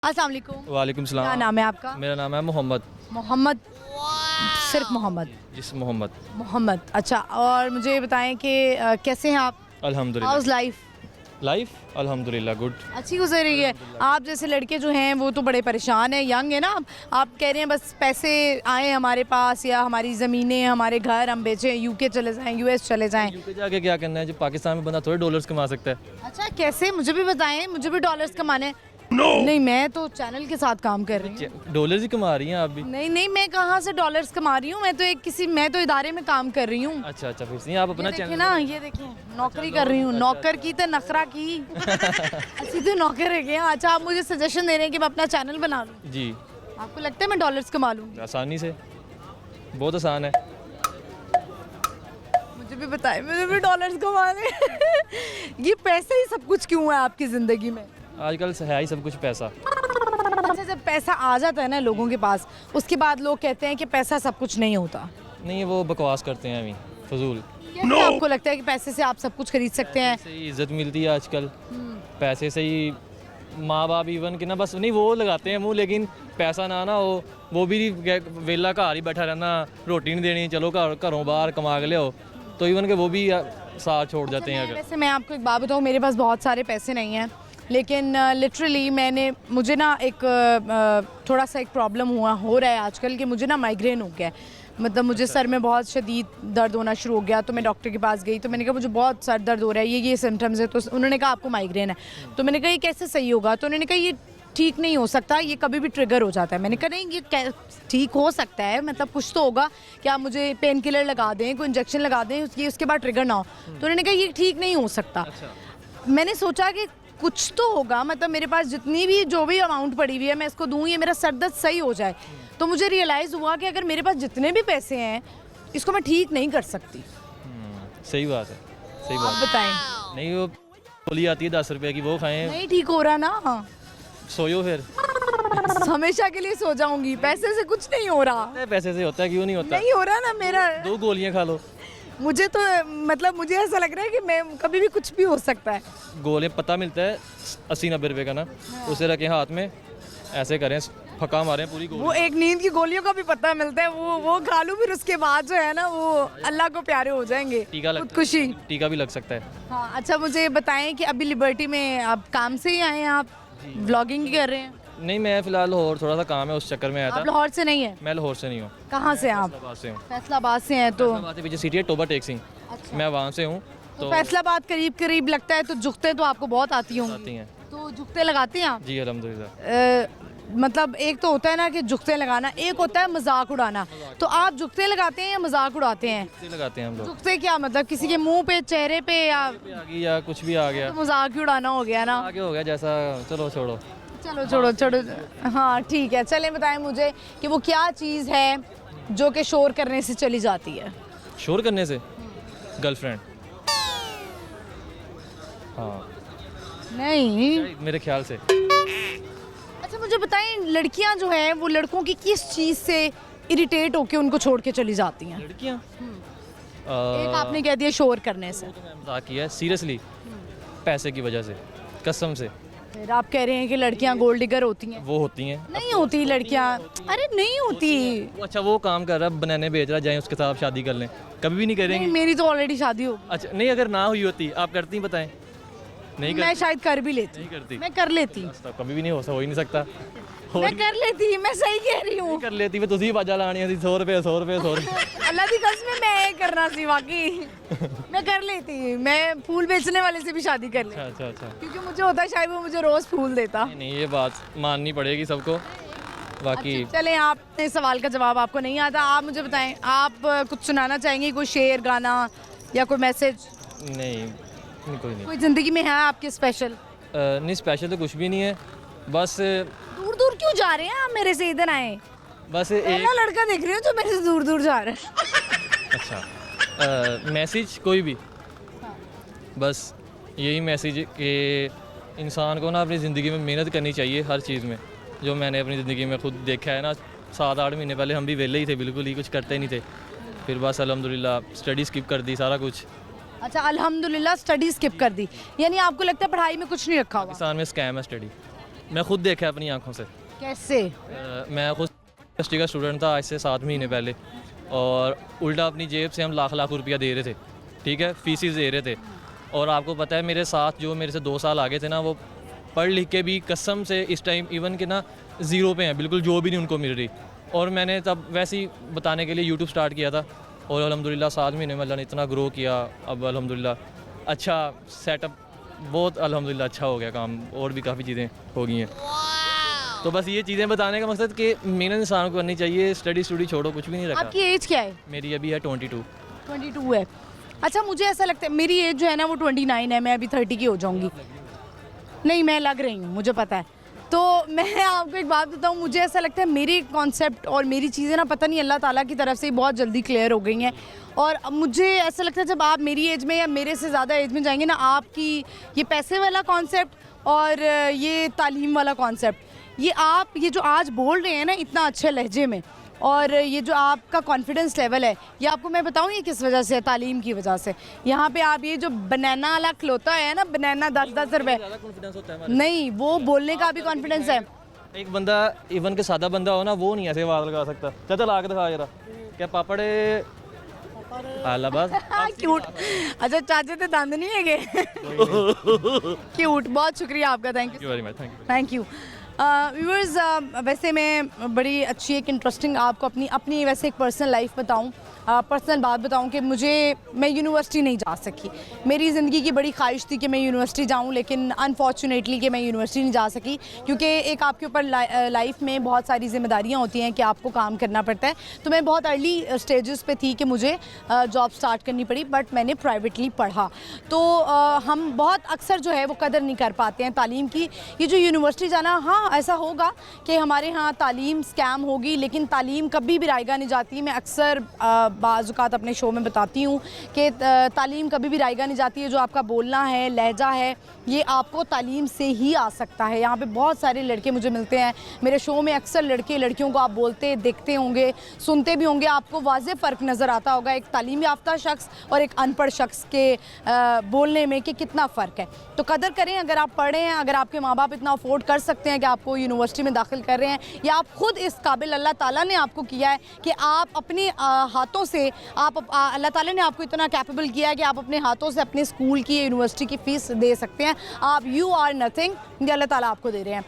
अस्सलाम वालेकुम। वालेकुम क्या सलाम। नाम है आपका? मेरा नाम है मोहम्मद। मोहम्मद? सिर्फ मोहम्मद? जिस मोहम्मद। मोहम्मद, अच्छा। और मुझे ये बताएं कि कैसे हैं आप? हाउस अल्हम्दुलिल्लाह। लाइफ? लाइफ अल्हम्दुलिल्लाह गुड। अच्छी गुजर रही है। आप जैसे लड़के जो हैं वो तो बड़े परेशान हैं, यंग है ना। आप कह रहे हैं बस पैसे आए हमारे पास या हमारी ज़मीनें हमारे घर हम बेचें, यूके चले जाएं, यूएस चले जाएं। यूके जाके क्या करना है? जो पाकिस्तान में बंदा थोड़े डॉलर्स कमा सकता है। अच्छा, कैसे? मुझे भी बताएं, मुझे भी डॉलर्स कमाने हैं। नहीं, मैं तो चैनल के साथ काम कर रही हूँ। डॉलर्स ही कमा रही हैं आप भी? नहीं नहीं, मैं कहाँ से डॉलर्स कमा रही हूँ? मैं तो इदारे में काम कर रही हूँ। अच्छा अच्छा, फिर से आप अपना ये देखिए चैनल। ना, ये देखिए नौकरी कर रही हूँ। नौकर की तो नखरा की ऐसी तो नौकर है क्या? अच्छा, आप मुझे सजेशन दे रहे हैं कि मैं अपना चैनल बना लूँ। जी, आपको लगता है मैं डॉलर्स कमा लूँ? आसानी से, बहुत आसान है। मुझे भी बताएं, मुझे भी डॉलर्स कमाने ये पैसे ही सब कुछ क्यों है आपकी ज़िंदगी में? आजकल है ही सब कुछ पैसा। अच्छा, जब पैसा आ जाता है ना लोगों के पास, उसके बाद लोग कहते हैं कि पैसा सब कुछ नहीं होता। नहीं, वो बकवास करते हैं अभी, फजूल। कैसे आपको लगता है कि पैसे से आप सब कुछ खरीद सकते हैं? पैसे से ही इज्जत मिलती है आजकल। पैसे से ही माँ बाप इवन कि ना बस नहीं वो लगाते हैं मुँह, लेकिन पैसा ना हो वो भी वेला घर ही बैठा रहना, रोटी नहीं देनी, चलो घरों बाहर कमा के लियो, तो इवन के वो भी साथ छोड़ जाते हैं। अगर वैसे मैं आपको एक बात बताऊँ, मेरे पास बहुत सारे पैसे नहीं हैं, लेकिन लिटरली मुझे ना थोड़ा सा एक प्रॉब्लम हो रहा है आजकल कि मुझे ना माइग्रेन हो गया है। मतलब मुझे सर में बहुत शदीद दर्द होना शुरू हो गया, तो मैं डॉक्टर के पास गई, तो मैंने कहा मुझे बहुत सर दर्द हो रहा है, ये सिम्टम्स है। तो उन्होंने कहा आपको माइग्रेन है। तो मैंने कहा ये कैसे सही होगा? तो उन्होंने कहा ये ठीक नहीं हो सकता, ये कभी भी ट्रिगर हो जाता है। मैंने कहा नहीं, ये ठीक हो सकता है, मतलब कुछ तो होगा कि आप मुझे पेन किलर लगा दें, कोई इंजेक्शन लगा दें, उसके बाद ट्रिगर ना हो। तो उन्होंने कहा ये ठीक नहीं हो सकता। मैंने सोचा कि कुछ तो होगा, मतलब मेरे पास जो भी अमाउंट पड़ी हुई है मैं इसको दूँ, ये मेरा सर दर्द सही हो जाए। तो मुझे रियलाइज़ हुआ कि अगर मेरे पास जितने भी पैसे हैं इसको मैं ठीक नहीं कर सकती। सही बात है, सही आप बात। बताएं। नहीं, वो गोली आती है 10 रुपए की, वो खाएं, नहीं ठीक हो रहा ना। सोयो फिर। हमेशा के लिए सो जाऊंगी, पैसे से कुछ नहीं हो रहा। पैसे से होता है, क्यों नहीं होता? नहीं हो रहा ना मेरा। 2 गोलियां खा लो। मुझे तो मतलब मुझे ऐसा लग रहा है कि मैं कभी भी कुछ भी हो सकता है। गोलियां पता मिलता है 80-90 रुपए का ना, उसे रखें हाथ में, ऐसे करें, फका मारें पूरी गोली। वो एक नींद की गोलियों का भी पता मिलता है, वो खा लूँ, फिर उसके बाद जो है ना वो अल्लाह को प्यारे हो जाएंगे, टीका खुदकुशी। टीका भी लग सकता है। हाँ, अच्छा मुझे बताएं कि अभी लिबर्टी में आप काम से ही आए हैं? आप व्लॉगिंग ही कर रहे हैं? नहीं, मैं फिलहाल लाहौर थोड़ा सा काम है, उस चक्कर में आया आप था। लाहौर से नहीं है? मैं लाहौर से नहीं हूँ। कहाँ से हैं आप? फैसलाबाद से हूँ। फैसलाबाद से हैं। तो फैसलाबाद के पीछे सिटी है टोबा टेक सिंह, अच्छा। मैं वहाँ से हूँ। तो फैसलाबाद करीब करीब लगता है, तो जुगते तो आपको बहुत आती होंगी। आती हैं तो जुगते लगाते हैं आप? जी अल्हम्दुलिल्लाह। मतलब एक तो होता है ना कि जुगते लगाना, एक होता है मजाक उड़ाना। तो आप जुगते लगाते हैं या मजाक उड़ाते हैं? जुगते लगाते हैं हम लोग। जुगते क्या मतलब, किसी के मुंह पे, चेहरे पे, या आ गई या कुछ भी आ गया, तो मजाक ही उड़ाना हो गया ना? आगे हो गया जैसा, चलो छोड़ो। चलो छोड़ो छोड़ो। हाँ ठीक है, चलें बताएं मुझे कि वो क्या चीज़ है जो कि शोर करने से चली जाती है? शोर करने से? गर्लफ्रेंड। हाँ, नहीं। मेरे ख्याल से। अच्छा मुझे बताएं, लड़कियां जो हैं वो लड़कों की किस चीज़ से इरिटेट होके उनको छोड़ के चली जाती हैं? लड़कियाँ? एक आपने कह दिया शोर करने से। मजाक किया है, सीरियसली पैसे की वजह से, कसम से। फिर आप कह रहे हैं कि लड़कियां गोल्ड डिगर होती हैं? वो होती हैं। नहीं होती लड़कियां। अरे नहीं होती। वो अच्छा, वो काम कर रहा है, बनाने बेच रहा है, जाएं उसके साथ शादी कर लें, कभी भी नहीं करेंगे। नहीं, मेरी तो ऑलरेडी शादी हो गई। अच्छा, नहीं अगर ना हुई होती आप करती, बताएं? नहीं मैं करती? शायद कर भी लेती। नहीं करती? मैं कर लेती। तो कभी भी नहीं हो ही नहीं सकता। मैं कर लेती, मैं सही कह रही हूँ। कर लेती मैं, तुझी बाजा लानी थी 100 रुपए 100 रुपए 100 रुपए। अल्लाह की कसम मैं करना सी वाकई। मैं कर लेती, मैं फूल बेचने वाले से भी शादी कर लेती, अच्छा अच्छा अच्छा। क्योंकि मुझे होता है शायद वो मुझे रोज फूल देता। नहीं, ये बात माननी पड़ेगी सबको, बाकी। अच्छा, चलें, आपने सवाल का जवाब आपको नहीं आता, आप मुझे बताएं, आप कुछ सुनाना चाहेंगे? कोई शेर, गाना या कोई मैसेज? नहीं, कोई नहीं। कोई ज़िंदगी में है आपके स्पेशल? नहीं, स्पेशल तो कुछ भी नहीं है, बस दूर दूर क्यों जा रहे हैं आप मेरे से? इधर आए, बस एक। पहला लड़का देख रही हूँ जो मेरे से दूर दूर जा रहा है। अच्छा, मैसेज कोई भी, बस यही मैसेज कि इंसान को ना अपनी ज़िंदगी में मेहनत करनी चाहिए हर चीज़ में। जो मैंने अपनी ज़िंदगी में खुद देखा है ना, 7-8 महीने पहले हम भी वेले ही थे, बिल्कुल ही कुछ करते नहीं थे, फिर बस अल्हम्दुलिल्लाह स्टडी स्किप कर दी, सारा कुछ। अच्छा, अल्हम्दुलिल्लाह स्टडी स्किप कर दी, यानी आपको लगता है पढ़ाई में कुछ नहीं रखा हुआ? पाकिस्तान में स्कैम है स्टडी। मैं खुद देखा है अपनी आंखों से। कैसे? मैं खुद यूनिवर्सिटी का स्टूडेंट था आज से 7 महीने पहले, और उल्टा अपनी जेब से हम लाख लाख रुपया दे रहे थे, ठीक है, फीसिस दे रहे थे। और आपको पता है मेरे साथ जो मेरे से 2 साल आगे थे ना, वो पढ़ लिख के भी कसम से इस टाइम इवन के ना ज़ीरो पे हैं, बिल्कुल जो भी नहीं उनको मिल रही। और मैंने तब वैसे ही बताने के लिए यूट्यूब स्टार्ट किया था, और अल्हम्दुलिल्लाह 7 महीने में अल्लाह ने इतना ग्रो किया। अब अल्हम्दुलिल्लाह अच्छा सेटअप, बहुत अल्हम्दुलिल्लाह अच्छा हो गया काम, और भी काफ़ी चीज़ें हो गई हैं। तो बस ये चीज़ें बताने का मकसद कि मेहनत इंसान को करनी चाहिए, स्टडी छोड़ो, कुछ भी नहीं रखा। आपकी एज क्या है? मेरी अभी है 22। 22 है। अच्छा, मुझे ऐसा लगता है मेरी एज जो है ना वो 29 है, मैं अभी 30 की हो जाऊंगी। नहीं, मैं लग रही हूँ, मुझे पता है। तो मैं आपको एक बात बताऊँ, मुझे ऐसा लगता है मेरी कॉन्सेप्ट और मेरी चीज़ें ना पता नहीं अल्लाह ताला की तरफ से ही बहुत जल्दी क्लियर हो गई हैं। और अब मुझे ऐसा लगता है जब आप मेरी एज में या मेरे से ज़्यादा एज में जाएंगे ना, आपकी ये पैसे वाला कॉन्सेप्ट और ये तालीम वाला कॉन्सेप्ट, ये जो आज बोल रहे हैं ना इतना अच्छे लहजे में, और ये जो आपका कॉन्फिडेंस लेवल है, ये आपको मैं बताऊँ ये किस वजह से है? तालीम की वजह से। यहाँ पे आप ये जो बनाना वाला खिलौता है ना, बनाना 10-10 रुपए, नहीं, वो बोलने का भी कॉन्फिडेंस है। एक बंदा इवन के सादा बंदा हो ना, वो नहीं ऐसे आवाज़ लगा सकता। चाचा ला के दिखा जरा, क्या पापड़े आला बस। क्यूट। अच्छा, चाचे तो दंद नहीं है क्यूट। बहुत शुक्रिया आपका, thank you very much, thank you. Thank you. Viewers, वैसे मैं बड़ी अच्छी एक इंटरेस्टिंग आपको अपनी वैसे एक पर्सनल लाइफ बताऊं, पर्सनल बात बताऊं कि मैं यूनिवर्सिटी नहीं जा सकी। मेरी ज़िंदगी की बड़ी ख्वाहिश थी कि मैं यूनिवर्सिटी जाऊं, लेकिन अनफॉर्चुनेटली कि मैं यूनिवर्सिटी नहीं जा सकी, क्योंकि एक आपके ऊपर लाइफ में बहुत सारी जिम्मेदारियां होती हैं कि आपको काम करना पड़ता है। तो मैं बहुत अर्ली स्टेजेस पे थी कि मुझे जॉब स्टार्ट करनी पड़ी, बट मैंने प्राइवेटली पढ़ा। तो हम बहुत अक्सर जो है वो कदर नहीं कर पाते हैं तालीम की। ये जो यूनिवर्सिटी जाना, हाँ ऐसा होगा कि हमारे यहाँ तालीम स्कैम होगी, लेकिन तालीम कभी भी रायगा नहीं जाती। मैं अक्सर बाज़-औक़ात अपने शो में बताती हूँ कि तालीम कभी भी रायगा नहीं जाती है। जो आपका बोलना है, लहजा है, ये आपको तालीम से ही आ सकता है। यहाँ पे बहुत सारे लड़के मुझे मिलते हैं मेरे शो में, अक्सर लड़के लड़कियों को आप बोलते देखते होंगे, सुनते भी होंगे, आपको वाज़ेह फ़र्क नज़र आता होगा एक तालीम याफ्ता शख्स और एक अनपढ़ शख्स के बोलने में कि कितना फ़र्क है। तो कदर करें, अगर आप पढ़े हैं, अगर आपके माँ बाप इतना अफोर्ड कर सकते हैं कि आपको यूनिवर्सिटी में दाखिल कर रहे हैं, या आप खुद इस काबिल अल्लाह ताला ने आपको किया है कि आप अपने हाथों से अल्लाह ताला ने आपको इतना कैपेबल किया है कि आप अपने हाथों से अपने स्कूल की, यूनिवर्सिटी की फ़ीस दे सकते हैं। आप यू आर नथिंग, ये अल्लाह ताला आपको दे रहे हैं।